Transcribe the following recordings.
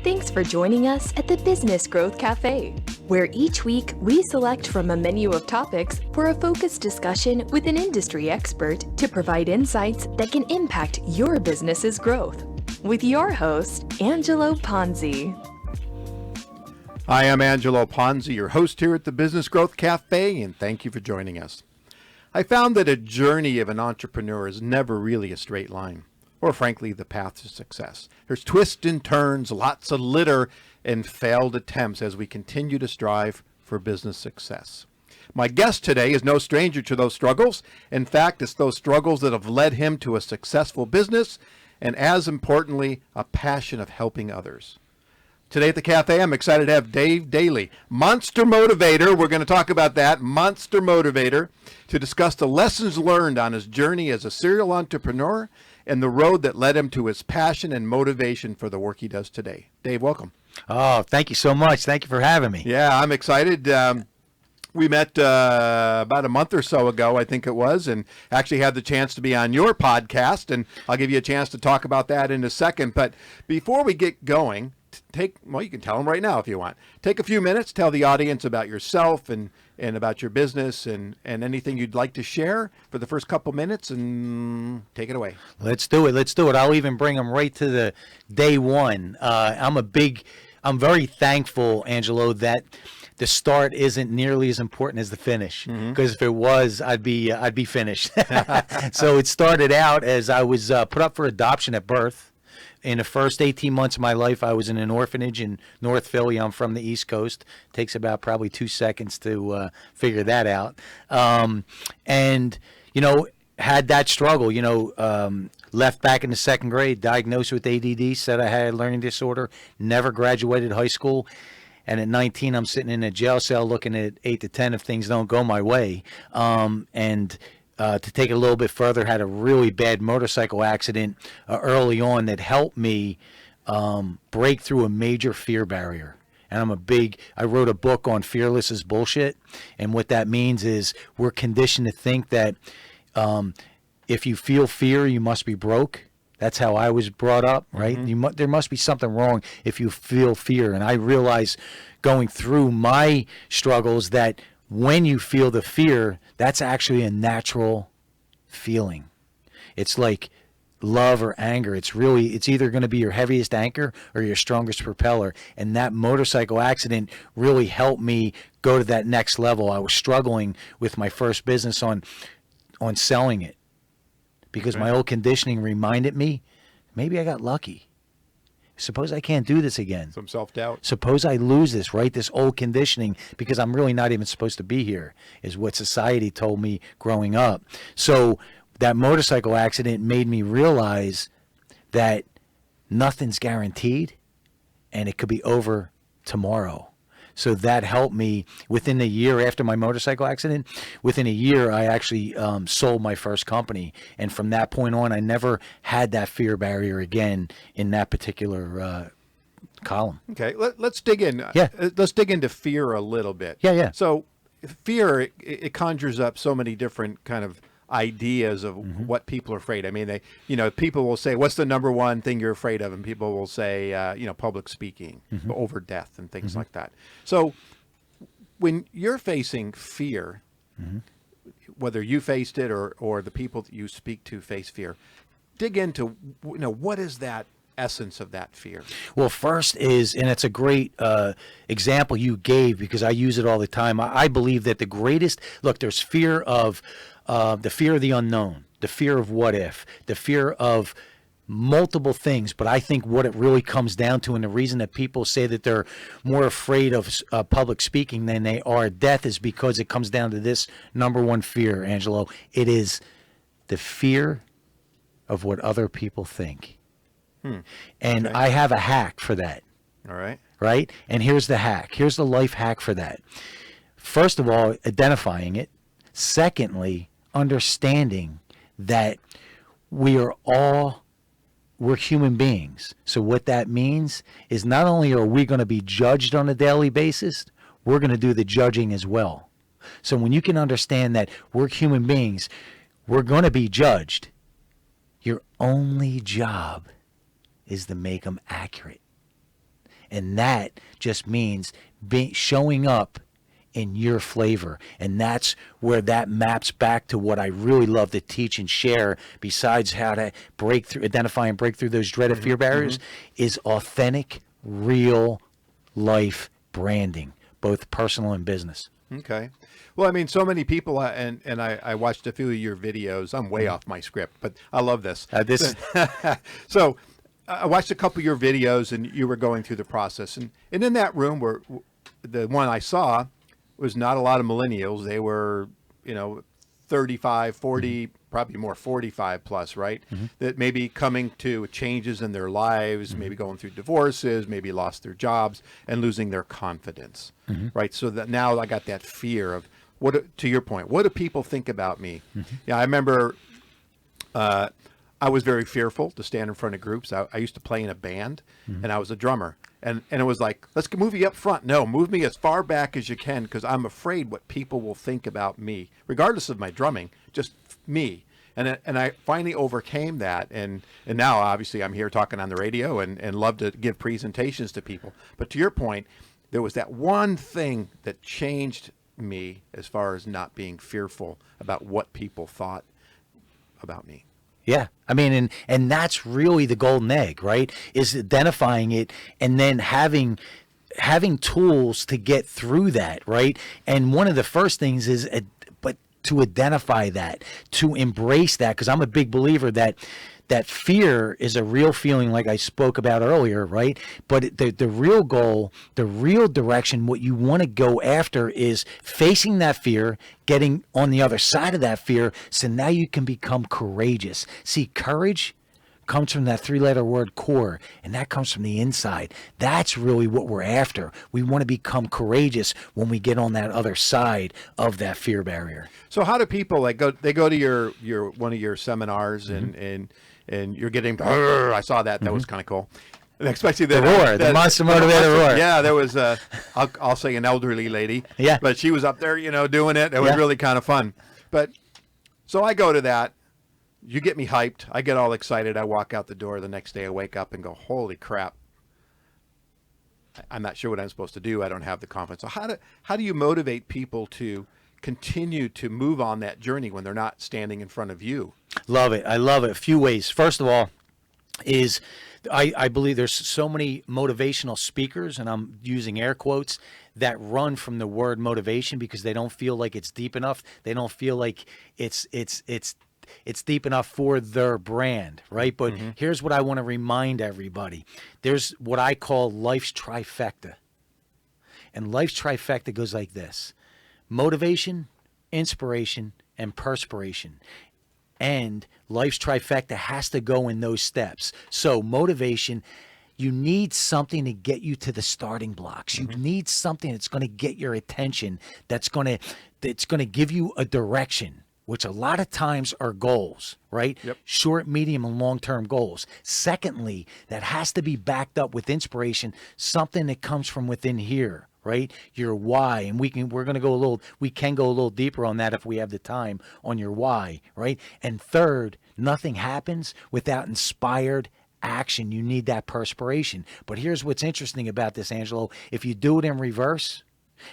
Thanks for joining us at the Business Growth Cafe, where each week we select from a menu of topics for a focused discussion with an industry expert to provide insights that can impact your business's growth. With your host, Angelo Ponzi. Hi, I'm Angelo Ponzi, your host here at the Business Growth Cafe, and thank you for joining us. I found that a journey of an entrepreneur is never really a straight line, or frankly, the path to success. There's twists and turns, lots of litter, and failed attempts as we continue to strive for business success. My guest today is no stranger to those struggles. In fact, it's those struggles that have led him to a successful business, and as importantly, a passion of helping others. Today at the cafe, I'm excited to have Dave Daly, Monster Motivator. We're going to talk about that, Monster Motivator, to discuss the lessons learned on his journey as a serial entrepreneur and the road that led him to his passion and motivation for the work he does today. Dave, welcome. Oh, thank you so much. Thank you for having me. Yeah, I'm excited. We met about a month or so ago, I think it was, and actually had the chance to be on your podcast, and I'll give you a chance to talk about that in a second. But before we get going, you can tell them right now if you want. Take a few minutes, tell the audience about yourself and about your business and anything you'd like to share for the first couple minutes, and take it away. Let's do it. I'll even bring them right to the day one. I'm very thankful, Angelo, that the start isn't nearly as important as the finish, because if it was, I'd be finished. So it started out as I was put up for adoption at birth. In the first 18 months of my life, I was in an orphanage in North Philly. I'm from the East Coast. Takes about probably 2 seconds to figure that out. And, had that struggle, left back in the second grade, diagnosed with ADD, said I had a learning disorder, never graduated high school. And at 19, I'm sitting in a jail cell looking at 8 to 10 if things don't go my way. To take it a little bit further, had a really bad motorcycle accident early on that helped me break through a major fear barrier. And I wrote a book on fearless is bullshit. And what that means is we're conditioned to think that if you feel fear, you must be broke. That's how I was brought up, right? There must be something wrong if you feel fear. And I realized going through my struggles that when you feel the fear, that's actually a natural feeling. It's like love or anger. It's either going to be your heaviest anchor or your strongest propeller. And that motorcycle accident really helped me go to that next level. I was struggling with my first business on selling it because my old conditioning reminded me, maybe I got lucky. Suppose I can't do this again. Some self-doubt. Suppose I lose this, right? This old conditioning, because I'm really not even supposed to be here, is what society told me growing up. So that motorcycle accident made me realize that nothing's guaranteed and it could be over tomorrow. So that helped me within a year after my motorcycle accident. Within a year, I actually sold my first company. And from that point on, I never had that fear barrier again in that particular column. Okay, let's dig in. Yeah. Let's dig into fear a little bit. Yeah. So fear, it conjures up so many different kind of ideas of what people are afraid. I mean, people will say, what's the number one thing you're afraid of? And people will say, public speaking, over death and things like that. So when you're facing fear, whether you faced it or the people that you speak to face fear, dig into, what is that essence of that fear? Well, first is, and it's a great example you gave because I use it all the time. I believe that there's fear of the fear of the unknown, the fear of what if, the fear of multiple things. But I think what it really comes down to, and the reason that people say that they're more afraid of public speaking than they are death, is because it comes down to this number one fear, Angelo. It is the fear of what other people think. And I have a hack for that. All right. Right? And here's the hack. Here's the life hack for that. First of all, identifying it. Secondly, understanding that we're human beings. So what that means is not only are we going to be judged on a daily basis, we're going to do the judging as well. So when you can understand that we're human beings, we're going to be judged. Your only job is to make them accurate. And that just means showing up in your flavor. And that's where that maps back to what I really love to teach and share, besides how to identify and break through those dreaded fear barriers, is authentic, real life branding, both personal and business. Okay. Well, I mean, so many people, and I watched a few of your videos. I'm way off my script, but I love this. So I watched a couple of your videos, and you were going through the process. And in that room, where the one I saw was not a lot of millennials. They were, 35, 40, probably more 45 plus, right? That may be coming to changes in their lives, maybe going through divorces, maybe lost their jobs and losing their confidence, right? So that now I got that fear of to your point, what do people think about me? Yeah, I remember I was very fearful to stand in front of groups. I used to play in a band, and I was a drummer. And it was like, let's move you up front. No, move me as far back as you can, because I'm afraid what people will think about me, regardless of my drumming, just me. And I finally overcame that. And now, obviously, I'm here talking on the radio and love to give presentations to people. But to your point, there was that one thing that changed me as far as not being fearful about what people thought about me. Yeah. I mean, and that's really the golden egg, right? Is identifying it and then having tools to get through that, right? And one of the first things is, but to identify that, to embrace that, because I'm a big believer that fear is a real feeling, like I spoke about earlier, right? But the real goal, the real direction, what you want to go after is facing that fear, getting on the other side of that fear, so now you can become courageous. See, courage comes from that three-letter word core, and that comes from the inside. That's really what we're after. We want to become courageous when we get on that other side of that fear barrier. So how do people they go to your one of your seminars and you're getting, I saw that. That was kind of cool. And especially the roar, the Monster Motivator roar. Yeah, there was I'll say an elderly lady. Yeah. But she was up there, doing it. It was really kind of fun. But so I go to that. You get me hyped. I get all excited. I walk out the door the next day. I wake up and go, holy crap. I'm not sure what I'm supposed to do. I don't have the confidence. So how do you motivate people to continue to move on that journey when they're not standing in front of you? Love it. I love it. A few ways. First of all, is I believe there's so many motivational speakers, and I'm using air quotes, that run from the word motivation because they don't feel like it's deep enough. They don't feel like it's deep enough for their brand, right? But here's what I want to remind everybody. There's what I call life's trifecta. And life's trifecta goes like this: motivation, inspiration, and perspiration. And life's trifecta has to go in those steps. So motivation, you need something to get you to the starting blocks. You need something that's going to get your attention, that's going to give you a direction, which a lot of times are goals, right? Yep. Short, medium, and long-term goals. Secondly, that has to be backed up with inspiration, something that comes from within here, right? Your why. And we can go a little deeper on that if we have the time, on your why, right? And third, nothing happens without inspired action. You need that perspiration. But here's what's interesting about this, Angelo. If you do it in reverse,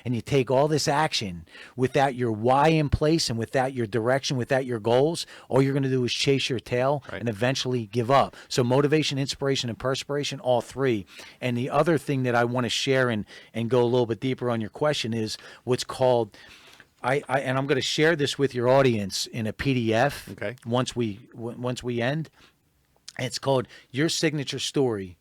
and you take all this action without your why in place and without your direction, without your goals, all you're going to do is chase your tail and eventually give up. So motivation, inspiration, and perspiration, all three. And the other thing that I want to share and go a little bit deeper on your question is what's called, and I'm going to share this with your audience in a PDF once we end. It's called Your Signature Story.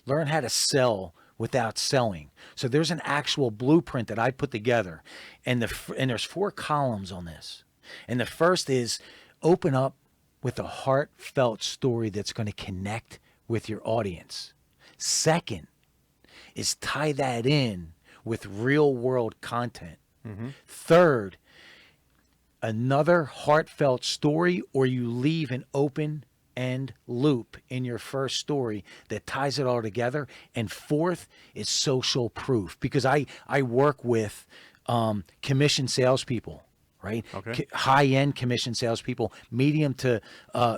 Learn how to sell without selling. So there's an actual blueprint that I put together, and there's 4 columns on this. And the first is open up with a heartfelt story that's going to connect with your audience. Second is tie that in with real world content. Third, another heartfelt story, or you leave an open end loop in your first story that ties it all together. And fourth is social proof, because I work with commission salespeople, right? Okay. High-end commission salespeople, medium to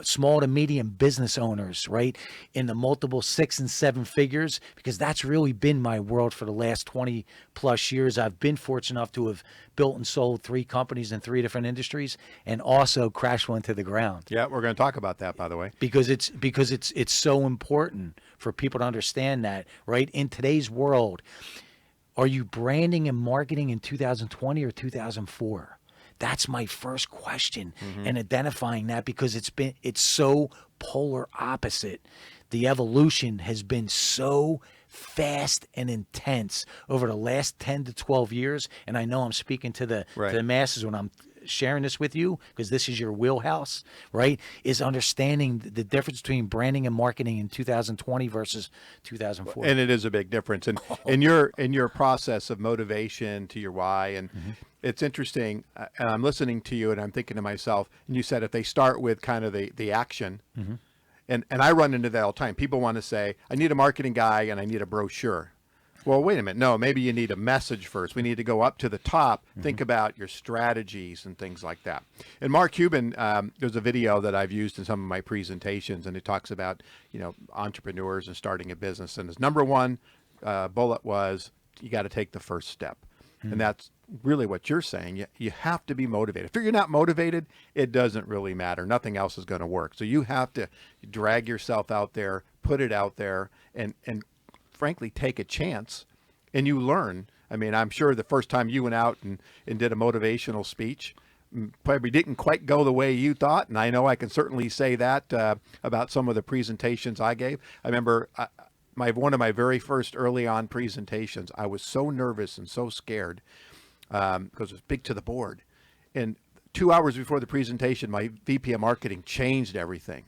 small to medium business owners, right? In the multiple 6 and 7 figures, because that's really been my world for the last 20 plus years. I've been fortunate enough to have built and sold 3 companies in 3 different industries, and also crashed one to the ground. Yeah, we're going to talk about that, by the way. Because it's so important for people to understand that, right? In today's world, are you branding and marketing in 2020 or 2004? That's my first question, and identifying that, because it's so polar opposite. The evolution has been so fast and intense over the last 10 to 12 years. And I know I'm speaking to the masses when I'm sharing this with you, because this is your wheelhouse, right? Is understanding the difference between branding and marketing in 2020 versus 2004. And it is a big difference. And in your process of motivation to your why, and it's interesting. And I'm listening to you, and I'm thinking to myself. And you said if they start with kind of the action, and I run into that all the time. People want to say, I need a marketing guy and I need a brochure. Well, wait a minute. No, maybe you need a message first. We need to go up to the top, think about your strategies and things like that. And Mark Cuban, there's a video that I've used in some of my presentations, and it talks about, entrepreneurs and starting a business. And his number one bullet was, you got to take the first step. And that's really what you're saying. You have to be motivated. If you're not motivated, it doesn't really matter. Nothing else is going to work. So you have to drag yourself out there, put it out there, and frankly, take a chance, and you learn. I mean, I'm sure the first time you went out and did a motivational speech, probably didn't quite go the way you thought. And I know I can certainly say that about some of the presentations I gave. I remember one of my very first early on presentations, I was so nervous and so scared because it was big to the board. And 2 hours before the presentation, my VP of marketing changed everything.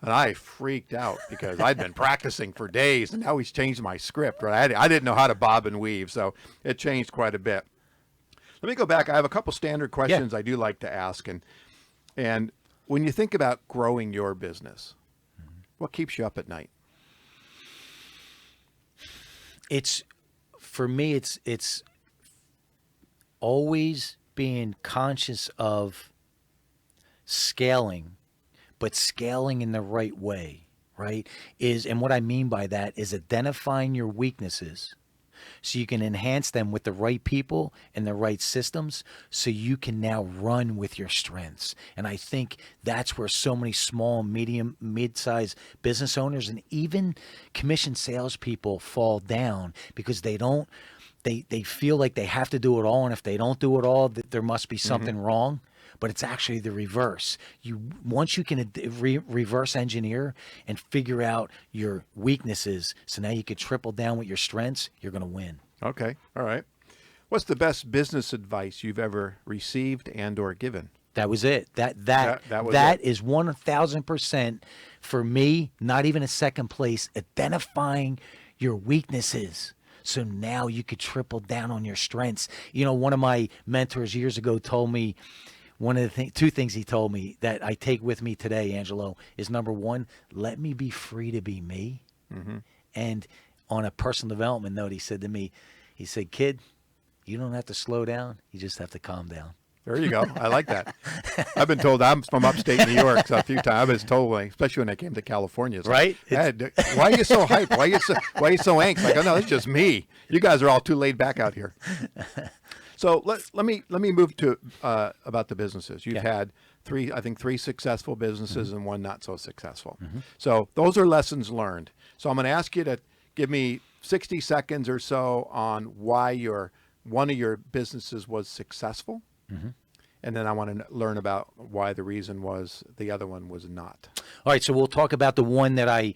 And I freaked out because I'd been practicing for days, and now he's changed my script. Right? I didn't know how to bob and weave, so it changed quite a bit. Let me go back. I have a couple standard questions I do like to ask. And when you think about growing your business, what keeps you up at night? For me, it's always being conscious of scaling, but scaling in the right way, right? And what I mean by that is identifying your weaknesses so you can enhance them with the right people and the right systems, so you can now run with your strengths. And I think that's where so many small, medium, mid-sized business owners and even commission salespeople fall down, because they feel like they have to do it all. And if they don't do it all, that there must be something wrong. But it's actually the reverse. Once you can reverse engineer and figure out your weaknesses, so now you can triple down with your strengths, you're going to win. Okay. All right. What's the best business advice you've ever received and or given? That was it. That is 1,000% for me, not even a second place, identifying your weaknesses. So now you could triple down on your strengths. One of my mentors years ago told me, two things he told me that I take with me today, Angelo, is number one, let me be free to be me. And on a personal development note, he said to me, kid, you don't have to slow down. You just have to calm down. There you go. I like that. I've been told, I'm from upstate New York, so a few times I was told, especially when I came to California, it's right? Like, why are you so hyped? Why are you so angst? Like, oh no, it's just me. You guys are all too laid back out here. So let me move to about the businesses. You've had three successful businesses and one not so successful. So those are lessons learned. So I'm going to ask you to give me 60 seconds or so on why one of your businesses was successful. And then I want to learn about why the reason was the other one was not. All right, so we'll talk about the one that I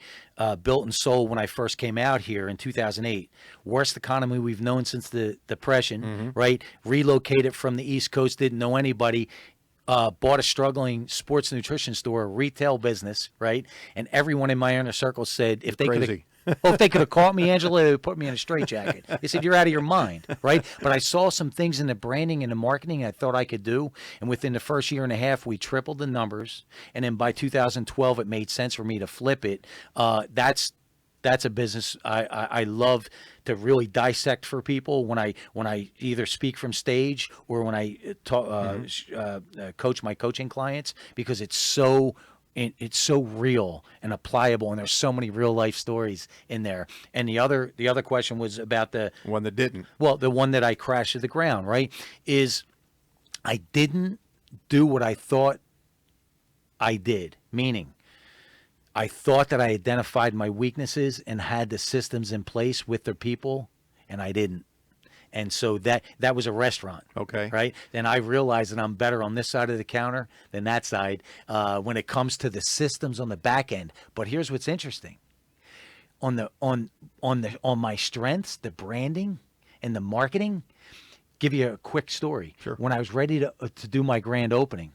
built and sold when I first came out here in 2008. Worst economy we've known since the Depression, right? Relocated from the East Coast, didn't know anybody. Bought a struggling sports nutrition store, retail business, right? And everyone in my inner circle said if they could if they could have caught me, Angela, they would put me in a straitjacket. They said, you're out of your mind, right? But I saw some things in the branding and the marketing I thought I could do. And within the first year and a half, we tripled the numbers. And then by 2012, it made sense for me to flip it. That's that's a business I love to really dissect for people when I either speak from stage or when I coach my coaching clients, because it's so real and applicable, and there's so many real life stories in there. And the other question was about the One that didn't. well, the one that I crashed to the ground, right? Is I didn't do what I thought I did, meaning I thought that I identified my weaknesses and had the systems in place with the people, and I didn't. And so that was a restaurant. Okay. Right. Then I realized that I'm better on this side of the counter than that side when it comes to the systems on the back end. But here's what's interesting. On my strengths, the branding and the marketing, give you a quick story. Sure. When I was ready to do my grand opening,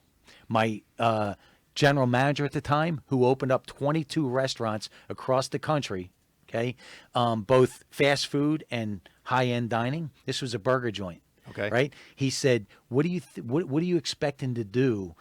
my general manager at the time, who opened up 22 restaurants across the country, okay, both fast food and high-end dining. This was a burger joint. Okay. Right. He said, "What do you what are you expecting to do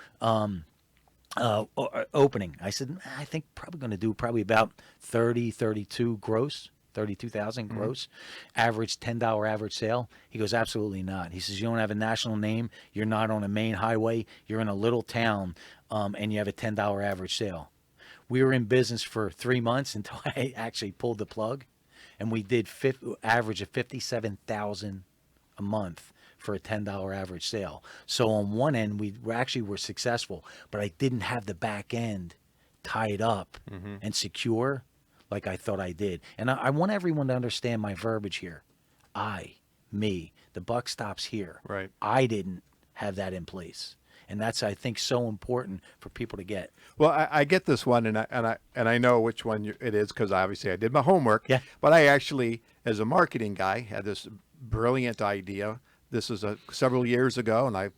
opening?" I said, "I think probably going to do about 32 gross." 32,000 gross, average $10 average sale. He goes, absolutely not. He says, you don't have a national name. You're not on a main highway. You're in a little town, and you have a $10 average sale. We were in business for 3 months until I actually pulled the plug, and we did average of 57,000 a month for a $10 average sale. So on one end, we were successful, but I didn't have the back end tied up and secure like I thought I did. And I want everyone to understand my verbiage here. Me, the buck stops here. Right. I didn't have that in place. And that's, I think, so important for people to get. Well, I get this one, and I know which one it is, because obviously I did my homework. Yeah. But I actually, as a marketing guy, had this brilliant idea. This is several years ago, and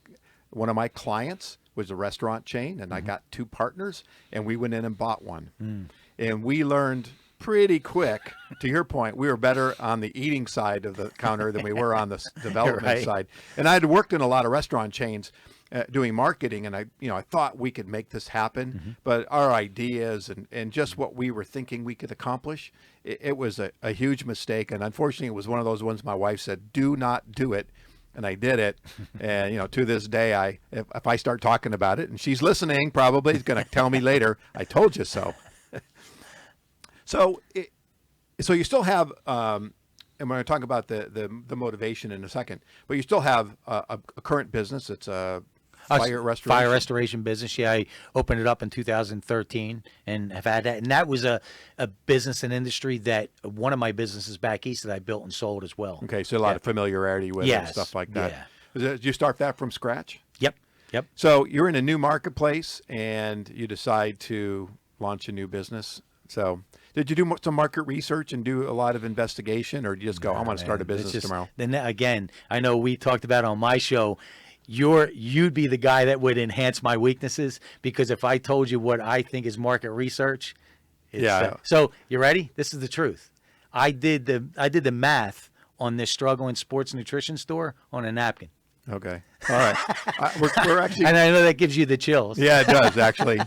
one of my clients was a restaurant chain, and I got 2 partners, and we went in and bought one. And we learned pretty quick, to your point, we were better on the eating side of the counter than we were on the development Right. side. And I had worked in a lot of restaurant chains doing marketing, and I thought we could make this happen, but our ideas and just what we were thinking we could accomplish, it was a huge mistake. And unfortunately, it was one of those ones my wife said, do not do it. And I did it. And, to this day, if I start talking about it, and she's listening, probably is going to tell me later, I told you so. So you still have, and we're going to talk about the motivation in a second, but you still have a current business. It's a fire restoration business. Yeah, I opened it up in 2013 and have had that. And that was a business and industry that one of my businesses back east that I built and sold as well. Okay, so a lot of familiarity with it and stuff like that. Yeah. Did you start that from scratch? Yep. So you're in a new marketplace and you decide to launch a new business. So did you do some market research and do a lot of investigation, or do you just go, I'm going to start a business tomorrow? Then again, I know we talked about on my show, you'd be the guy that would enhance my weaknesses, because if I told you what I think is market research, so you ready? This is the truth. I did the math on this struggling sports nutrition store on a napkin. Okay. All right. We're actually, and I know that gives you the chills. Yeah, it does actually.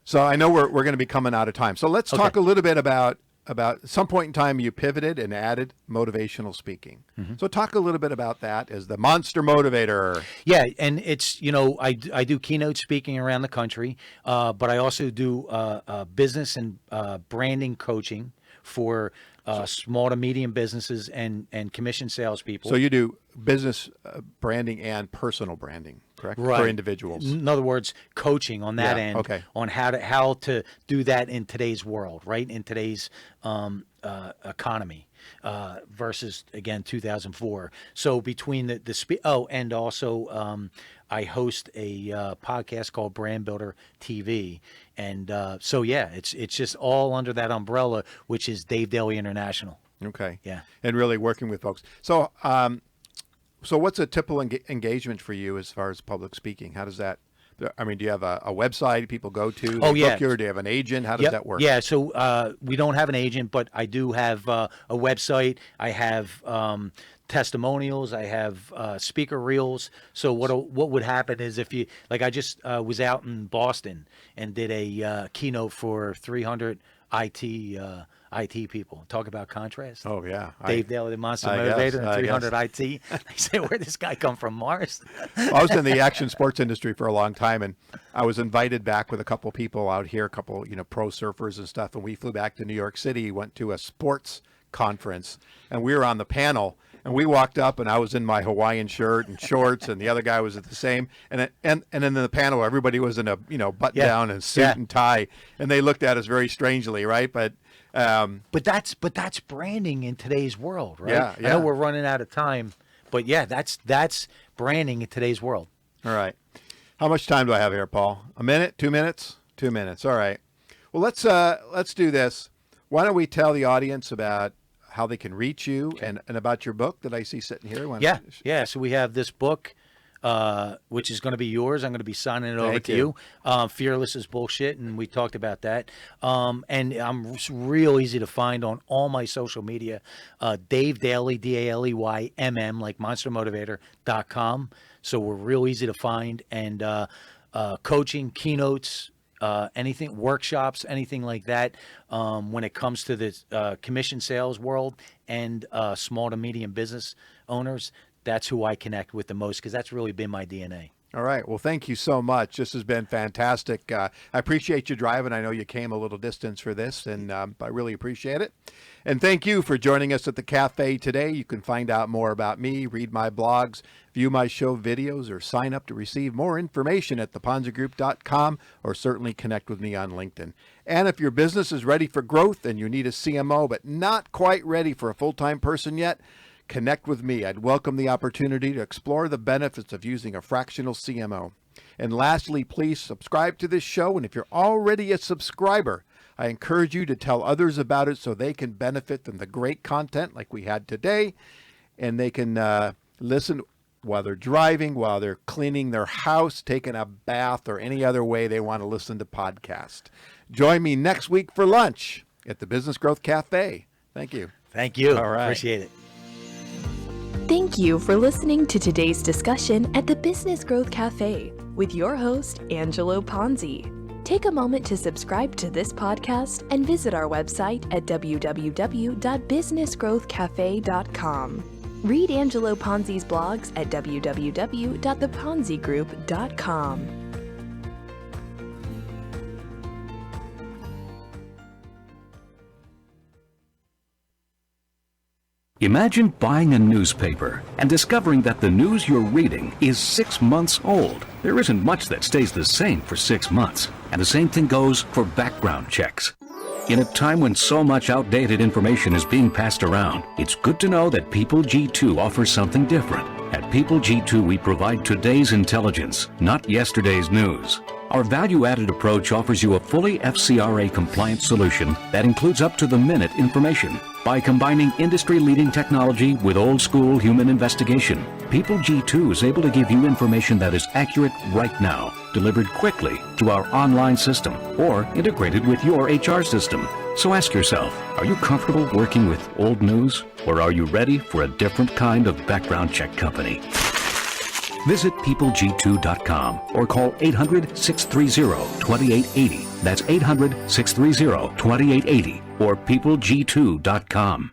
So I know we're going to be coming out of time. So let's talk a little bit about some point in time you pivoted and added motivational speaking. So talk a little bit about that as the Monster Motivator. Yeah, and it's, I do keynote speaking around the country, but I also do business and branding coaching for small to medium businesses and commission salespeople. So you do business branding and personal branding, correct? Right. For individuals. In other words, coaching on that end, on how to do that in today's world, right? In today's economy versus, again, 2004. So between and also I host a podcast called Brand Builder TV. And it's just all under that umbrella, which is Dave Daly International. Okay. Yeah. And really working with folks. So, so what's a typical engagement for you as far as public speaking? How does that, do you have a website people go to? Oh, yeah. Book you, or do you have an agent? How does that work? Yeah. So we don't have an agent, but I do have a website. I have testimonials. I have speaker reels. So what would happen is if you, like, I just was out in Boston and did a keynote for 300 IT people. Talk about contrast. Oh, yeah. Dave Daly, the Monster I Motivator, guess, and I 300 IT. They say, where'd this guy come from, Mars? I was in the action sports industry for a long time, and I was invited back with a couple people out here, a couple, pro surfers and stuff, and we flew back to New York City, went to a sports conference, and we were on the panel, and we walked up, and I was in my Hawaiian shirt and shorts, and the other guy was at the same, and in the panel, everybody was in a, button down and suit and tie, and they looked at us very strangely, right? But that's branding in today's world, right? Yeah, I know we're running out of time, but that's branding in today's world. All right. How much time do I have here, Paul? A minute? 2 minutes? 2 minutes. All right. Well, let's do this. Why don't we tell the audience about how they can reach you and about your book that I see sitting here? Yeah. So we have this book, which is going to be yours. I'm going to be signing it over to you. Fearless is bullshit, and we talked about that. And I'm real easy to find on all my social media. Dave Daly, DALEYMM, like monstermotivator.com. So we're real easy to find. And coaching, keynotes, anything, workshops, anything like that. When it comes to the commission sales world and small to medium business owners, that's who I connect with the most, because that's really been my DNA. All right. Well, thank you so much. This has been fantastic. I appreciate you driving. I know you came a little distance for this, and I really appreciate it. And thank you for joining us at the cafe today. You can find out more about me, read my blogs, view my show videos, or sign up to receive more information at theponzigroup.com, or certainly connect with me on LinkedIn. And if your business is ready for growth and you need a CMO but not quite ready for a full-time person yet, connect with me. I'd welcome the opportunity to explore the benefits of using a fractional CMO. And lastly, please subscribe to this show. And if you're already a subscriber, I encourage you to tell others about it so they can benefit from the great content like we had today. And they can listen while they're driving, while they're cleaning their house, taking a bath, or any other way they want to listen to podcasts. Join me next week for lunch at the Business Growth Cafe. Thank you. Thank you. All right. Appreciate it. Thank you for listening to today's discussion at the Business Growth Cafe with your host, Angelo Ponzi. Take a moment to subscribe to this podcast and visit our website at www.businessgrowthcafe.com. Read Angelo Ponzi's blogs at www.theponzigroup.com. Imagine buying a newspaper and discovering that the news you're reading is 6 months old. There isn't much that stays the same for 6 months, and the same thing goes for background checks. In a time when so much outdated information is being passed around, it's good to know that People G2 offers something different. At People G2, we provide today's intelligence, not yesterday's news. Our value-added approach offers you a fully FCRA-compliant solution that includes up-to-the-minute information. By combining industry-leading technology with old-school human investigation, People G2 is able to give you information that is accurate right now, delivered quickly to our online system, or integrated with your HR system. So ask yourself, are you comfortable working with old news, or are you ready for a different kind of background check company? Visit peopleg2.com or call 800-630-2880. That's 800-630-2880 or peopleg2.com.